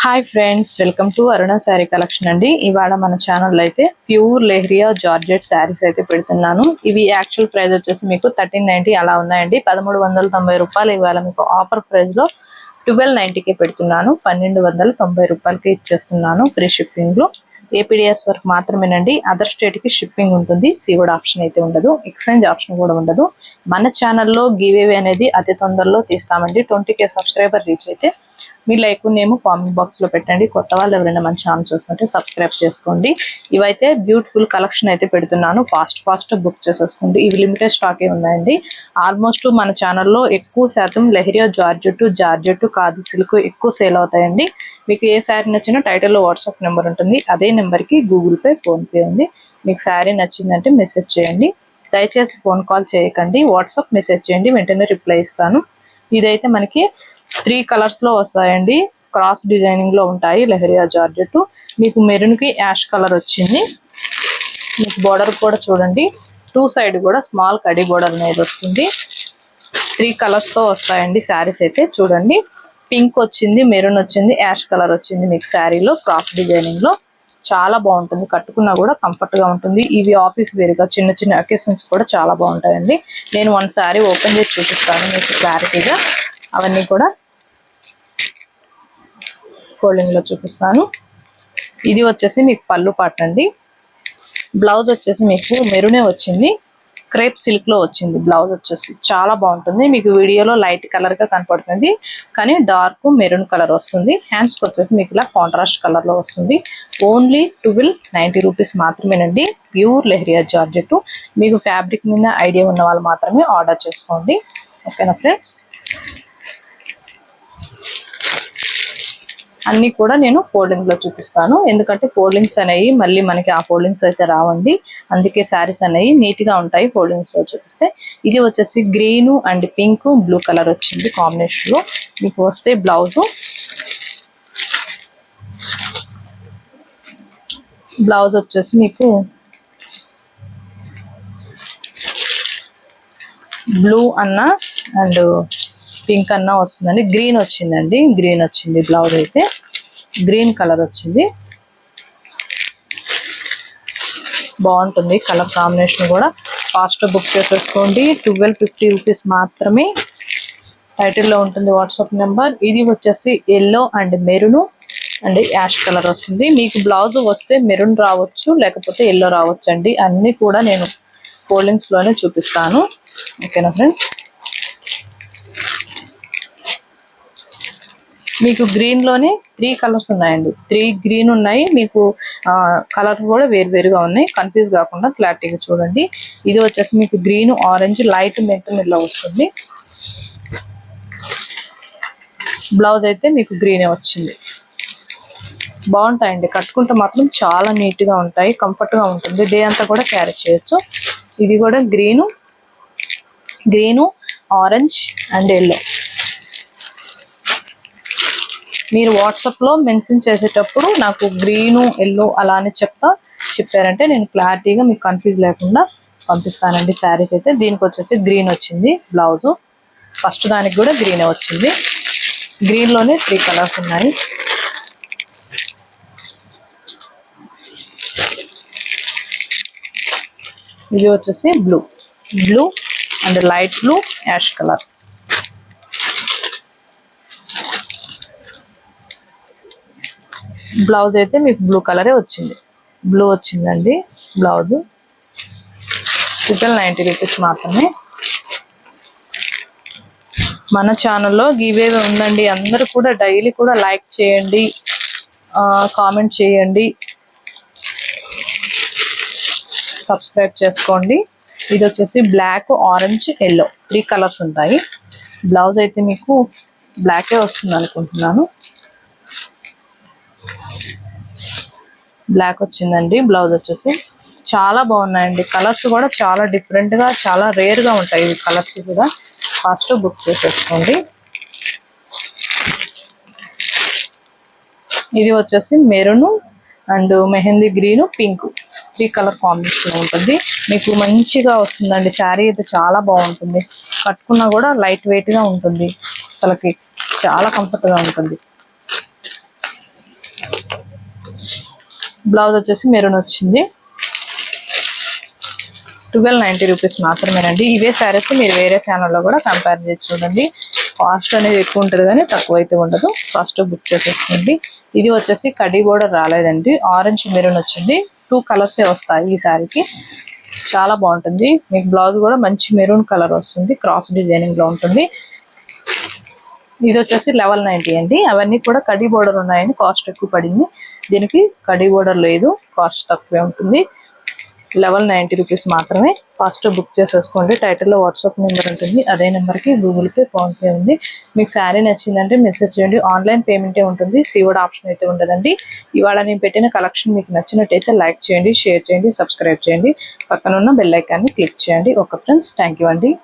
Hi friends, welcome to Aruna sari collection అండి. ఇవాళ మన ఛానల్లో అయితే ప్యూర్ లెహరియా జార్జెట్ శారీస్ అయితే పెడుతున్నాను. ఇవి యాక్చువల్ ప్రైస్ వచ్చేసి మీకు 1390 అలా ఉన్నాయండి. 1390 రూపాయలు ఇవాళ మీకు ఆఫర్ ప్రైస్ లో 1290కే పెడుతున్నాను. 1290 రూపాయలకి ఇచ్చేస్తున్నాను ఫ్రీ షిప్పింగ్ లో. ఏపీడిఎస్ వరకు మాత్రమేనండి. అదర్ స్టేట్ కి షిప్పింగ్ ఉంటుంది. సీవుడ్ ఆప్షన్ అయితే ఉండదు, ఎక్స్చేంజ్ ఆప్షన్ కూడా ఉండదు. మన ఛానల్లో గివేవే అనేది అతి తొందరలో తీస్తామండి. 20K సబ్స్క్రైబర్ రీచ్ అయితే మీ లైక్ నేమ్ కామెంట్ బాక్స్ లో పెట్టండి. కొత్త వాళ్ళు ఎవరైనా మన ఛానల్ చూస్తుంటే సబ్స్క్రైబ్ చేసుకోండి. ఇవైతే బ్యూటిఫుల్ కలెక్షన్ అయితే పెడుతున్నాను. ఫాస్ట్ బుక్ చేసేసుకోండి. ఇవి లిమిటెడ్ స్టాకే ఉన్నాయండి. ఆల్మోస్ట్ మన ఛానల్లో ఎక్కువ శాతం లెహరియా జార్జెట్ ఖాదీ సిల్క్ ఎక్కువ సేల్ అవుతాయండి. మీకు ఏ శారీ నచ్చినా టైటిల్లో వాట్సాప్ నెంబర్ ఉంటుంది. అదే నెంబర్కి గూగుల్ పే, ఫోన్పే ఉంది. మీకు శారీ నచ్చిందంటే మెసేజ్ చేయండి. దయచేసి ఫోన్ కాల్ చేయకండి, వాట్సాప్ మెసేజ్ చేయండి, వెంటనే రిప్లై ఇస్తాను. ఇదైతే మనకి 3 కలర్స్ లో వస్తాయండి. క్రాస్ డిజైనింగ్ లో ఉంటాయి లెహరియా జార్జెట్. మీకు మెరూన్ కి యాష్ కలర్ వచ్చింది. మీకు బోర్డర్ కూడా చూడండి, 2 సైడ్ కూడా స్మాల్ కడి బోర్డర్ అనేది వస్తుంది. 3 కలర్స్ తో వస్తాయండి శారీస్ అయితే. చూడండి, పింక్ వచ్చింది, మెరూన్ వచ్చింది, యాష్ కలర్ వచ్చింది. మీకు శారీలో క్రాస్ డిజైనింగ్ లో చాలా బాగుంటుంది. కట్టుకున్నా కూడా కంఫర్ట్ గా ఉంటుంది. ఇవి ఆఫీస్ వేరుగా చిన్న అకేషన్స్ కూడా చాలా బాగుంటాయండి. నేను 1 శారీ ఓపెన్ చేసి చూపిస్తాను మీకు క్లారిటీగా. అవన్నీ కూడా ఫోల్డింగ్ లో చూపిస్తాను. ఇది వచ్చేసి మీకు పళ్ళు పాట అండి. బ్లౌజ్ వచ్చేసి మీకు మెరూనే వచ్చింది, క్రేప్ సిల్క్ లో వచ్చింది. బ్లౌజ్ వచ్చేసి చాలా బాగుంటుంది. మీకు వీడియోలో లైట్ కలర్ గా కనపడుతుంది, కానీ డార్క్ మెరూన్ కలర్ వస్తుంది. హ్యాండ్స్ కి వచ్చేసి మీకు ఇలా కాంట్రాస్ట్ కలర్ లో వస్తుంది. ఓన్లీ 1290 రూపీస్ మాత్రమేనండి. Pure lehariya georgette. మీకు ఫ్యాబ్రిక్ మీద ఐడియా ఉన్న వాళ్ళు మాత్రమే ఆర్డర్ చేసుకోండి. ఓకేనా ఫ్రెండ్స్? అన్ని కూడా నేను ఫోల్డింగ్ లో చూపిస్తాను, ఎందుకంటే ఫోల్డింగ్స్ అనేవి మళ్ళీ మనకి ఆ ఫోల్డింగ్స్ అయితే రావండి. అందుకే శారీస్ అనేవి నీట్ గా ఉంటాయి ఫోల్డింగ్స్ లో చూపిస్తే. ఇది వచ్చేసి green and pink blue colour వచ్చింది కాంబినేషన్ లో. మీకు వస్తే బ్లౌజ్ వచ్చేసి మీకు బ్లూ అన్న అండ్ పింక్ అన్న వస్తుందండి. గ్రీన్ వచ్చిందండి, గ్రీన్ వచ్చింది. బ్లౌజ్ అయితే గ్రీన్ కలర్ వచ్చింది. బాగుంటుంది కలర్ కాంబినేషన్ కూడా. ఫాస్ట్ బుక్ చేసేసుకోండి. 1250 రూపీస్ మాత్రమే. టైటిల్లో ఉంటుంది వాట్సాప్ నెంబర్. ఇది వచ్చేసి yellow and maroon and ash colour వస్తుంది. మీకు బ్లౌజ్ వస్తే మెరూన్ రావచ్చు, లేకపోతే ఎల్లో రావచ్చు అండి. అన్ని కూడా నేను ఫోల్డింగ్స్ లోనే చూపిస్తాను. ఓకేనా ఫ్రెండ్స్? మీకు గ్రీన్ లోనే 3 కలర్స్ ఉన్నాయండి. 3 గ్రీన్ ఉన్నాయి. మీకు కలర్ కూడా వేరుగా ఉన్నాయి. కన్ఫ్యూజ్ కాకుండా క్లారిటీగా చూడండి. ఇది వచ్చేసి మీకు గ్రీన్ ఆరెంజ్ లైట్ మెంత్ వస్తుంది. బ్లౌజ్ అయితే మీకు గ్రీనే వచ్చింది. బాగుంటాయండి, కట్టుకుంటే మాత్రం చాలా నీట్ గా ఉంటాయి, కంఫర్ట్ గా ఉంటుంది. డే అంతా కూడా క్యారీ చేయొచ్చు. ఇది కూడా గ్రీను ఆరెంజ్ అండ్ ఎల్లో. మీరు వాట్సాప్ లో మెన్షన్ చేసేటప్పుడు నాకు గ్రీను ఎల్లో అలా అని చెప్పారంటే నేను క్లారిటీగా మీకు కన్ఫ్యూజ్ లేకుండా పంపిస్తానండి శారీస్ అయితే. దీనికి వచ్చేసి గ్రీన్ వచ్చింది బ్లౌజ్. ఫస్ట్ దానికి కూడా గ్రీనే వచ్చింది. గ్రీన్ లోనే 3 కలర్స్ ఉన్నాయి. ఇది వచ్చేసి blue and light blue ash colour. Blouse అయితే మీకు బ్లూ కలరే వచ్చింది. బ్లూ వచ్చిందండి బ్లౌజ్. 1290 రూపీస్ మాత్రమే. మన ఛానల్లో గివే ఉందండి. అందరూ కూడా డైలీ కూడా లైక్ చేయండి, కామెంట్ చేయండి, సబ్స్క్రైబ్ చేసుకోండి. ఇది వచ్చేసి బ్లాక్ ఆరెంజ్ ఎల్లో 3 కలర్స్ ఉంటాయి. బ్లౌజ్ అయితే మీకు బ్లాకే వస్తుంది అనుకుంటున్నాను. బ్లాక్ వచ్చిందండి బ్లౌజ్ వచ్చేసి. చాలా బాగున్నాయండి. కలర్స్ కూడా చాలా డిఫరెంట్ గా, చాలా రేర్ గా ఉంటాయి ఈ కలర్స్ కూడా. ఫాస్ట్ బుక్ చేసేసుకోండి. ఇది వచ్చేసి maroon and mehndi green pink 3 colour combination ఉంటుంది. మీకు మంచిగా వస్తుందండి. శారీ అయితే చాలా బాగుంటుంది. కట్టుకున్నా కూడా లైట్ వెయిట్ గా ఉంటుంది. అసలుకి చాలా కంఫర్ట్ గా ఉంటుంది. బ్లౌజ్ వచ్చేసి మెరూన్ వచ్చింది. 1290 రూపీస్ మాత్రమేనండి. ఇవే శారీస్ మీరు వేరే ఛానల్లో కూడా కంపేర్ చేసి చూడండి. కాస్ట్ అనేది ఎక్కువ ఉంటుంది కానీ తక్కువ అయితే ఉండదు. ఫస్ట్ బుక్ చేసేసుకోండి. ఇది వచ్చేసి కడ్డీ బోర్డర్ రాలేదండి, ఆరెంజ్ మెరూన్ వచ్చింది. 2 కలర్సే వస్తాయి ఈ శారీకి. చాలా బాగుంటుంది. మీకు బ్లౌజ్ కూడా మంచి మెరూన్ కలర్ వస్తుంది, క్రాస్ డిజైనింగ్ లో ఉంటుంది. ఇది వచ్చేసి 1190 అండి. అవన్నీ కూడా కడ్డీ బోర్డర్ ఉన్నాయని కాస్ట్ ఎక్కువ పడింది. దీనికి కడ్డీ బోర్డర్ లేదు, కాస్ట్ తక్కువే ఉంటుంది. 1190 రూపీస్ మాత్రమే. ఫస్ట్ బుక్ చేసేసుకోండి. టైటిల్లో వాట్సాప్ నెంబర్ ఉంటుంది, అదే నెంబర్కి గూగుల్ పే, ఫోన్పే ఉంది. మీకు శారీ నచ్చిందంటే మెసేజ్ చేయండి. ఆన్లైన్ పేమెంటే ఉంటుంది, సీఓడి ఆప్షన్ అయితే ఉండదండి. ఇవాళ నేను పెట్టిన కలెక్షన్ మీకు నచ్చినట్టయితే లైక్ చేయండి, షేర్ చేయండి, సబ్స్క్రైబ్ చేయండి. పక్కన ఉన్న బెల్ ఐకాన్ని క్లిక్ చేయండి. ఓకే ఫ్రెండ్స్, థ్యాంక్ యూ అండి.